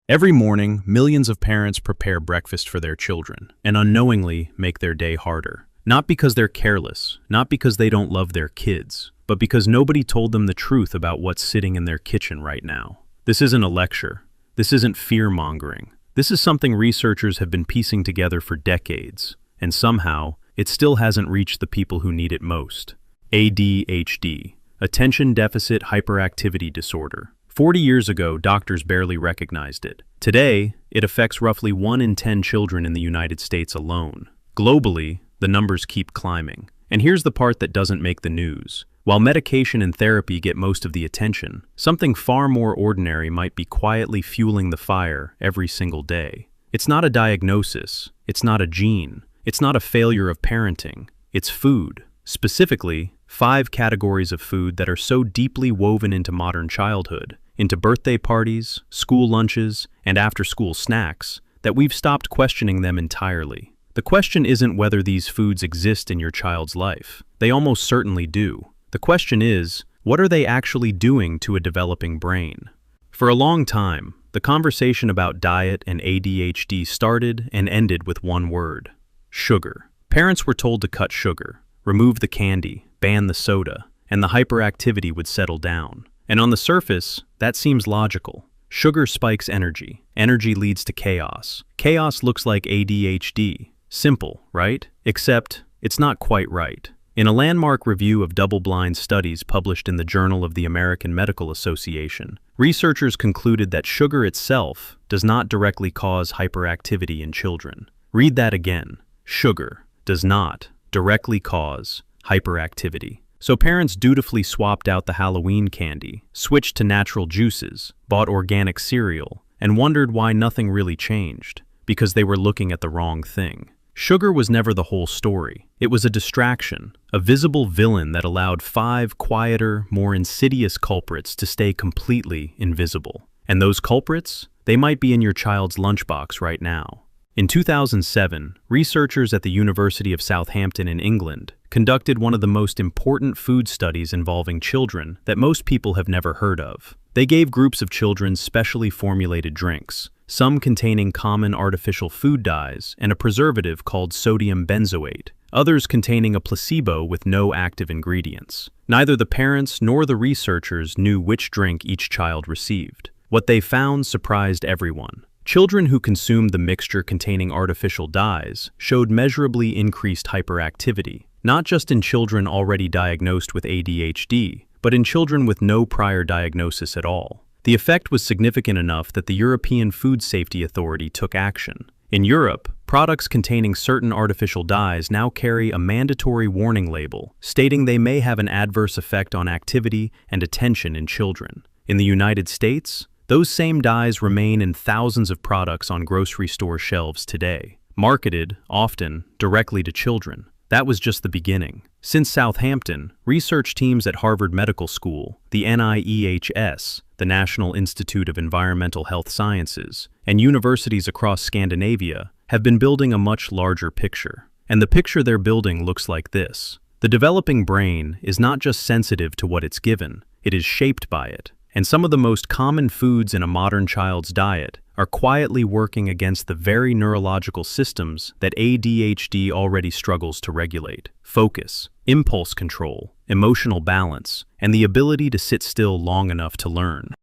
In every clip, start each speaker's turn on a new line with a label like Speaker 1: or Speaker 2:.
Speaker 1: Every morning, millions of parents prepare breakfast for their children and unknowingly make their day harder. Not because they're careless, not because they don't love their kids, but because nobody told them the truth about what's sitting in their kitchen right now. This isn't a lecture. This isn't fear-mongering. This is something researchers have been piecing together for decades, and somehow, it still hasn't reached the people who need it most. ADHD, Attention Deficit Hyperactivity Disorder. 40 years ago, doctors barely recognized it. Today, it affects roughly 1 in 10 children in the United States alone. Globally, the numbers keep climbing. And here's the part that doesn't make the news. While medication and therapy get most of the attention, something far more ordinary might be quietly fueling the fire every single day. It's not a diagnosis, it's not a gene, it's not a failure of parenting, it's food. Specifically, 5 categories of food that are so deeply woven into modern childhood, into birthday parties, school lunches, and after-school snacks, that we've stopped questioning them entirely. The question isn't whether these foods exist in your child's life. They almost certainly do. The question is, what are they actually doing to a developing brain? For a long time, the conversation about diet and ADHD started and ended with one word: sugar. Parents were told to cut sugar, remove the candy, ban the soda, and the hyperactivity would settle down. And on the surface, that seems logical. Sugar spikes energy. Energy leads to chaos. Chaos looks like ADHD. Simple, right? Except, it's not quite right. In a landmark review of double-blind studies published in the Journal of the American Medical Association, researchers concluded that sugar itself does not directly cause hyperactivity in children. Read that again. Sugar does not directly cause hyperactivity. So parents dutifully swapped out the Halloween candy, switched to natural juices, bought organic cereal, and wondered why nothing really changed, because they were looking at the wrong thing. Sugar was never the whole story. It was a distraction, a visible villain that allowed 5 quieter, more insidious culprits to stay completely invisible. And those culprits? They might be in your child's lunchbox right now. In 2007, researchers at the University of Southampton in England conducted one of the most important food studies involving children that most people have never heard of. They gave groups of children specially formulated drinks, some containing common artificial food dyes and a preservative called sodium benzoate, others containing a placebo with no active ingredients. Neither the parents nor the researchers knew which drink each child received. What they found surprised everyone. Children who consumed the mixture containing artificial dyes showed measurably increased hyperactivity, not just in children already diagnosed with ADHD, but in children with no prior diagnosis at all. The effect was significant enough that the European Food Safety Authority took action. In Europe, products containing certain artificial dyes now carry a mandatory warning label stating they may have an adverse effect on activity and attention in children. In the United States, those same dyes remain in thousands of products on grocery store shelves today, marketed, often, directly to children. That was just the beginning. Since Southampton, research teams at Harvard Medical School, the NIEHS, the National Institute of Environmental Health Sciences, and universities across Scandinavia have been building a much larger picture. And the picture they're building looks like this. The developing brain is not just sensitive to what it's given, it is shaped by it. And some of the most common foods in a modern child's diet are quietly working against the very neurological systems that ADHD already struggles to regulate: focus, impulse control, emotional balance, and the ability to sit still long enough to learn.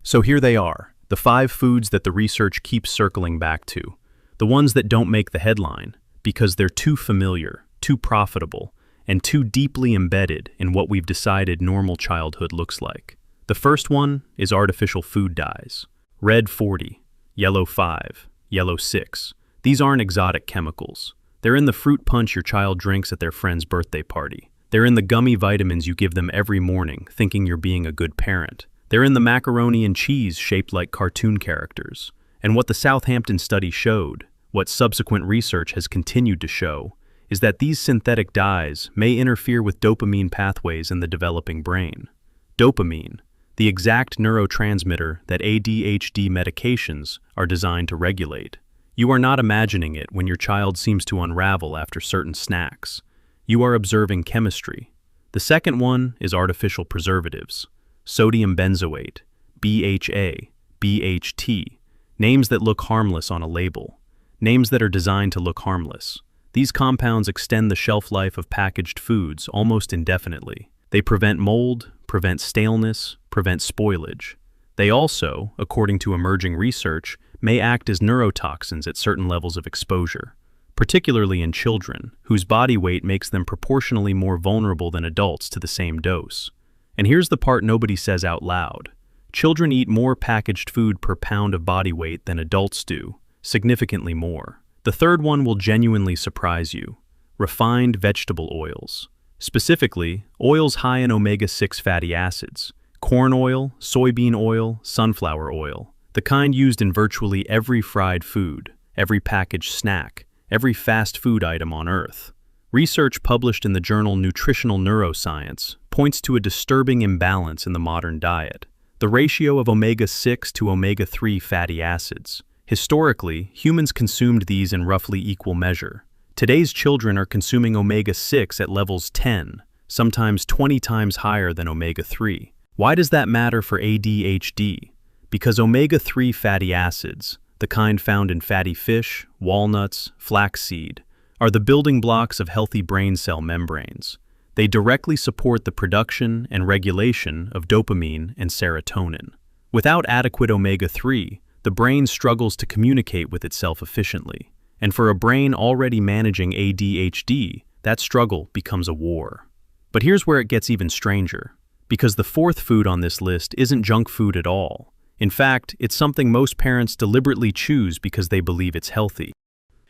Speaker 1: So here they are, the 5 foods that the research keeps circling back to, the ones that don't make the headline because they're too familiar, too profitable, and too deeply embedded in what we've decided normal childhood looks like. The first one is artificial food dyes. Red 40, yellow 5, yellow 6. These aren't exotic chemicals. They're in the fruit punch your child drinks at their friend's birthday party. They're in the gummy vitamins you give them every morning, thinking you're being a good parent. They're in the macaroni and cheese shaped like cartoon characters. And what the Southampton study showed, what subsequent research has continued to show, is that these synthetic dyes may interfere with dopamine pathways in the developing brain. Dopamine, the exact neurotransmitter that ADHD medications are designed to regulate. You are not imagining it when your child seems to unravel after certain snacks. You are observing chemistry. The second one is artificial preservatives. Sodium benzoate, BHA, BHT. names that look harmless on a label, names that are designed to look harmless. These compounds extend the shelf life of packaged foods almost indefinitely. They prevent mold, prevent staleness, prevent spoilage. They also, according to emerging research, may act as neurotoxins at certain levels of exposure, particularly in children, whose body weight makes them proportionally more vulnerable than adults to the same dose. And here's the part nobody says out loud. Children eat more packaged food per pound of body weight than adults do, significantly more. The third one will genuinely surprise you: refined vegetable oils. Specifically, oils high in omega-6 fatty acids, corn oil, soybean oil, sunflower oil, the kind used in virtually every fried food, every packaged snack, every fast food item on Earth. Research published in the journal Nutritional Neuroscience points to a disturbing imbalance in the modern diet: the ratio of omega-6 to omega-3 fatty acids. Historically, humans consumed these in roughly equal measure. Today's children are consuming omega-6 at levels 10, sometimes 20 times higher than omega-3. Why does that matter for ADHD? Because omega-3 fatty acids, the kind found in fatty fish, walnuts, flaxseed, are the building blocks of healthy brain cell membranes. They directly support the production and regulation of dopamine and serotonin. Without adequate omega-3, the brain struggles to communicate with itself efficiently. And for a brain already managing ADHD, that struggle becomes a war. But here's where it gets even stranger, because the fourth food on this list isn't junk food at all. In fact, it's something most parents deliberately choose because they believe it's healthy.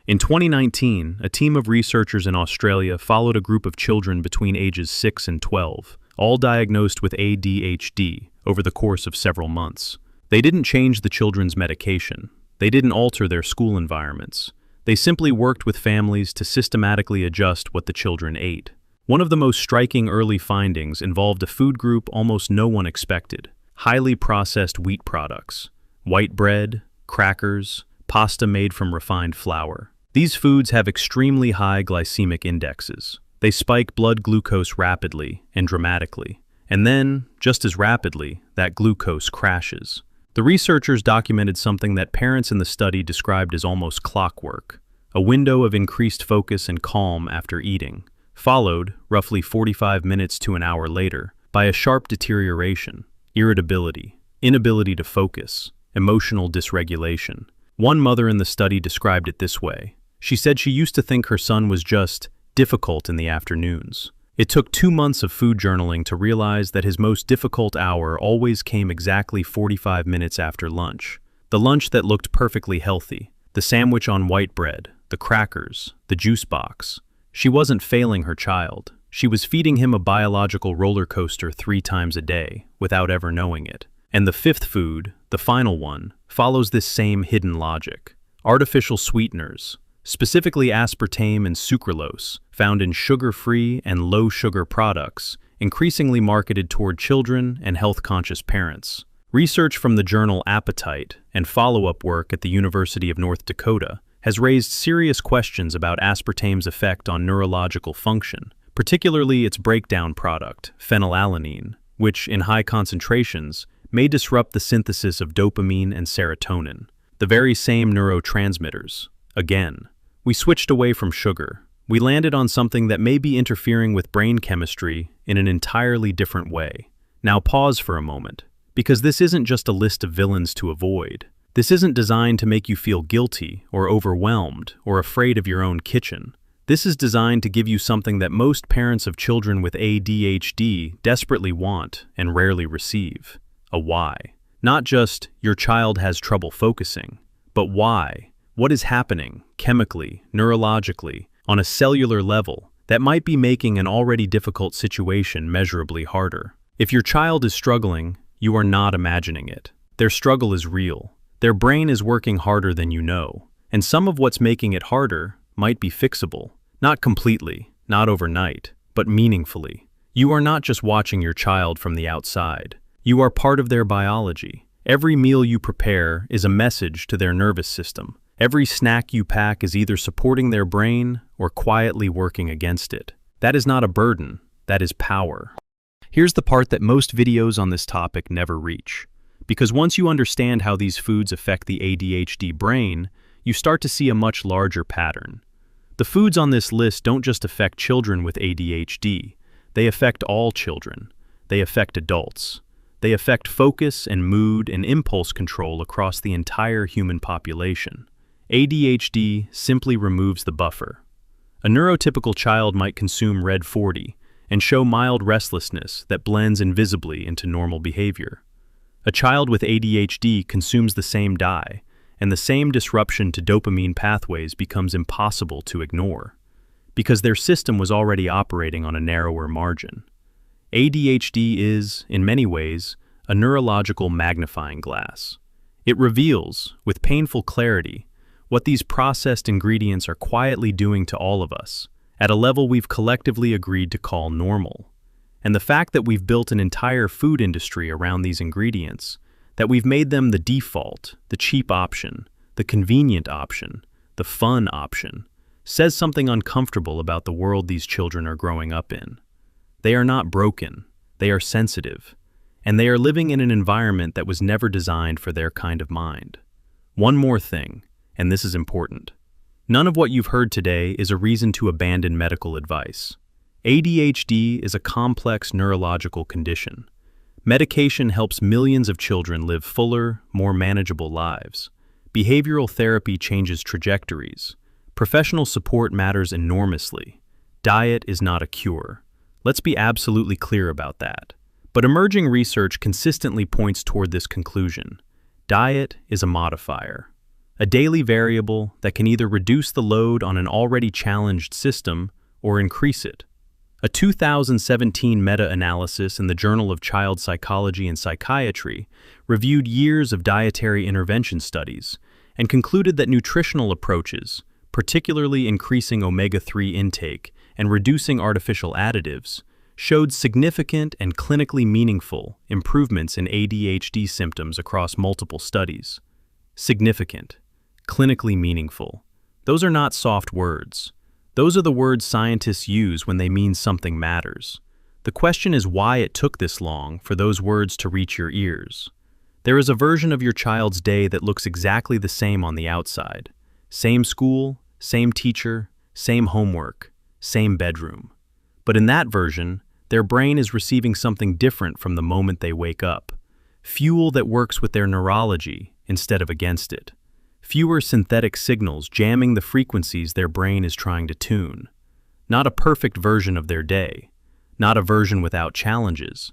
Speaker 1: In 2019, a team of researchers in Australia followed a group of children between ages 6 and 12, all diagnosed with ADHD, over the course of several months. They didn't change the children's medication. They didn't alter their school environments. They simply worked with families to systematically adjust what the children ate. One of the most striking early findings involved a food group almost no one expected: highly processed wheat products, white bread, crackers, pasta made from refined flour. These foods have extremely high glycemic indexes. They spike blood glucose rapidly and dramatically, and then, just as rapidly, that glucose crashes. The researchers documented something that parents in the study described as almost clockwork: a window of increased focus and calm after eating, followed, roughly 45 minutes to an hour later, by a sharp deterioration: irritability, inability to focus, emotional dysregulation. One mother in the study described it this way. She said she used to think her son was just difficult in the afternoons. It took 2 months of food journaling to realize that his most difficult hour always came exactly 45 minutes after lunch. The lunch that looked perfectly healthy, the sandwich on white bread, the crackers, the juice box. She wasn't failing her child. She was feeding him a biological roller coaster 3 times a day, without ever knowing it. And the fifth food, the final one, follows this same hidden logic: artificial sweeteners, specifically aspartame and sucralose, found in sugar-free and low-sugar products, increasingly marketed toward children and health-conscious parents. Research from the journal Appetite and follow-up work at the University of North Dakota has raised serious questions about aspartame's effect on neurological function, particularly its breakdown product, phenylalanine, which, in high concentrations, may disrupt the synthesis of dopamine and serotonin, the very same neurotransmitters. Again, we switched away from sugar. We landed on something that may be interfering with brain chemistry in an entirely different way. Now pause for a moment, because this isn't just a list of villains to avoid. This isn't designed to make you feel guilty or overwhelmed or afraid of your own kitchen. This is designed to give you something that most parents of children with ADHD desperately want and rarely receive: a why. Not just, your child has trouble focusing, but why. What is happening, chemically, neurologically, on a cellular level, that might be making an already difficult situation measurably harder? If your child is struggling, you are not imagining it. Their struggle is real. Their brain is working harder than you know, and some of what's making it harder might be fixable. Not completely, not overnight, but meaningfully. You are not just watching your child from the outside. You are part of their biology. Every meal you prepare is a message to their nervous system. Every snack you pack is either supporting their brain or quietly working against it. That is not a burden, that is power. Here's the part that most videos on this topic never reach. Because once you understand how these foods affect the ADHD brain, you start to see a much larger pattern. The foods on this list don't just affect children with ADHD, they affect all children. They affect adults. They affect focus and mood and impulse control across the entire human population. ADHD simply removes the buffer. A neurotypical child might consume Red 40 and show mild restlessness that blends invisibly into normal behavior. A child with ADHD consumes the same dye, and the same disruption to dopamine pathways becomes impossible to ignore, because their system was already operating on a narrower margin. ADHD is, in many ways, a neurological magnifying glass. It reveals, with painful clarity, what these processed ingredients are quietly doing to all of us, at a level we've collectively agreed to call normal. And the fact that we've built an entire food industry around these ingredients, that we've made them the default, the cheap option, the convenient option, the fun option, says something uncomfortable about the world these children are growing up in. They are not broken, they are sensitive, and they are living in an environment that was never designed for their kind of mind. One more thing, and this is important. None of what you've heard today is a reason to abandon medical advice. ADHD is a complex neurological condition. Medication helps millions of children live fuller, more manageable lives. Behavioral therapy changes trajectories. Professional support matters enormously. Diet is not a cure. Let's be absolutely clear about that. But emerging research consistently points toward this conclusion. Diet is a modifier, a daily variable that can either reduce the load on an already challenged system or increase it. A 2017 meta-analysis in the Journal of Child Psychology and Psychiatry reviewed years of dietary intervention studies and concluded that nutritional approaches, particularly increasing omega-3 intake and reducing artificial additives, showed significant and clinically meaningful improvements in ADHD symptoms across multiple studies. Significant, clinically meaningful. Those are not soft words. Those are the words scientists use when they mean something matters. The question is why it took this long for those words to reach your ears. There is a version of your child's day that looks exactly the same on the outside. Same school, same teacher, same homework, same bedroom. But in that version, their brain is receiving something different from the moment they wake up. Fuel that works with their neurology instead of against it. Fewer synthetic signals jamming the frequencies their brain is trying to tune. Not a perfect version of their day. Not a version without challenges.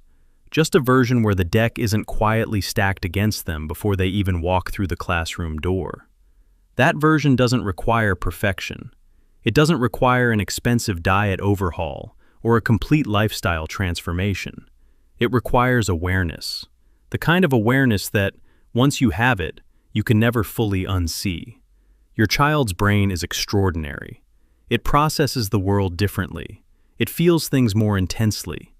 Speaker 1: Just a version where the deck isn't quietly stacked against them before they even walk through the classroom door. That version doesn't require perfection. It doesn't require an expensive diet overhaul or a complete lifestyle transformation. It requires awareness. The kind of awareness that, once you have it, you can never fully unsee. Your child's brain is extraordinary. It processes the world differently. It feels things more intensely.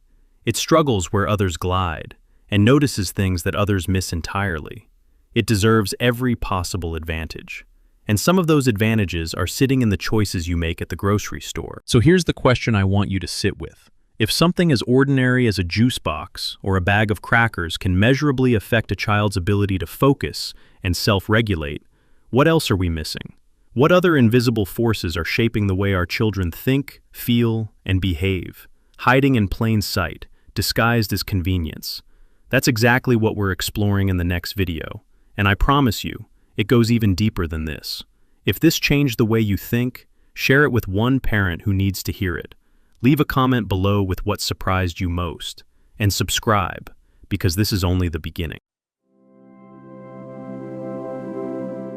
Speaker 1: It struggles where others glide, and notices things that others miss entirely. It deserves every possible advantage. And some of those advantages are sitting in the choices you make at the grocery store. So here's the question I want you to sit with. If something as ordinary as a juice box or a bag of crackers can measurably affect a child's ability to focus and self-regulate, what else are we missing? What other invisible forces are shaping the way our children think, feel, and behave, hiding in plain sight, disguised as convenience? That's exactly what we're exploring in the next video, and I promise you, it goes even deeper than this. If this changed the way you think, share it with one parent who needs to hear it. Leave a comment below with what surprised you most, and subscribe, because this is only the beginning.